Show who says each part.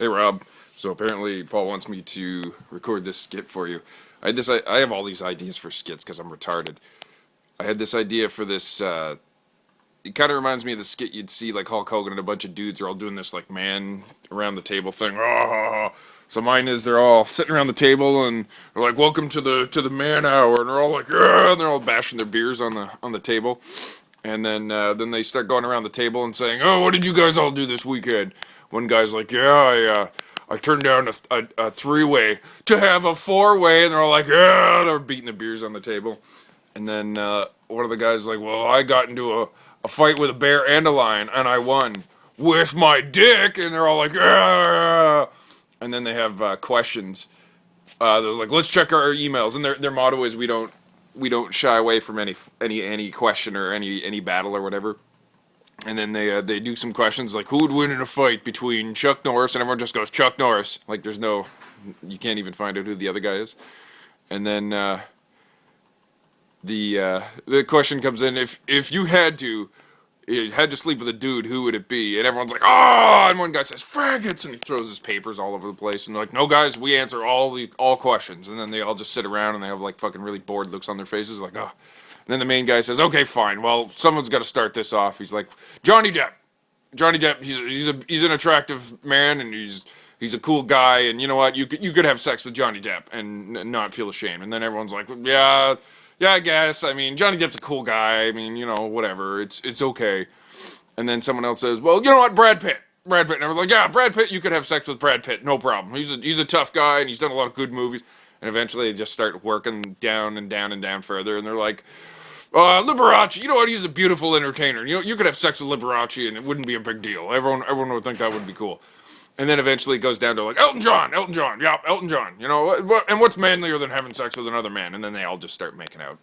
Speaker 1: Hey Rob, so apparently Paul wants me to record this skit for you. I have all these ideas for skits because I'm retarded. I had this idea for this. It kind of reminds me of the skit you'd see like Hulk Hogan and a bunch of dudes are all doing this like man around the table thing. Oh. So mine is they're all sitting around the table and they're like, "Welcome to the man hour," and they're all like, "Yeah," and they're all bashing their beers on the table. And then they start going around the table and saying, "Oh, what did you guys all do this weekend?" One guy's like, "Yeah, I turned down a three-way to have a four-way," and they're all like, "Yeah," they're beating the beers on the table. And then one of the guys is like, "Well, I got into a fight with a bear and a lion, and I won with my dick," and they're all like, "Yeah." And then they have questions. They're like, "Let's check our emails," and their motto is, "We don't shy away from any question or any battle or whatever." And then they do some questions like, who would win in a fight between Chuck Norris, and everyone just goes Chuck Norris, like you can't even find out who the other guy is. And then the question comes in, if you had to sleep with a dude, who would it be? And everyone's like, "Oh!" And one guy says faggots, and he throws his papers all over the place. And they're like, "No, guys, we answer all questions." And then they all just sit around and they have like fucking really bored looks on their faces, like, "Oh." And then the main guy says, "Okay, fine. Well, someone's got to start this off." He's like, "Johnny Depp. Johnny Depp. He's an attractive man, and he's a cool guy. And you know what? You could have sex with Johnny Depp and not feel ashamed." And then everyone's like, "Yeah, yeah, I guess. I mean, Johnny Depp's a cool guy. I mean, whatever. It's okay." And then someone else says, "Well, you know what? Brad Pitt. Brad Pitt." And everyone's like, "Yeah, Brad Pitt. You could have sex with Brad Pitt. No problem. He's a tough guy, and he's done a lot of good movies." And eventually they just start working down and down and down further, and they're like, Liberace, you know what? He's a beautiful entertainer. You could have sex with Liberace and it wouldn't be a big deal. Everyone would think that would be cool. And then eventually it goes down to like Elton John, yeah, Elton John. And what's manlier than having sex with another man? And then they all just start making out.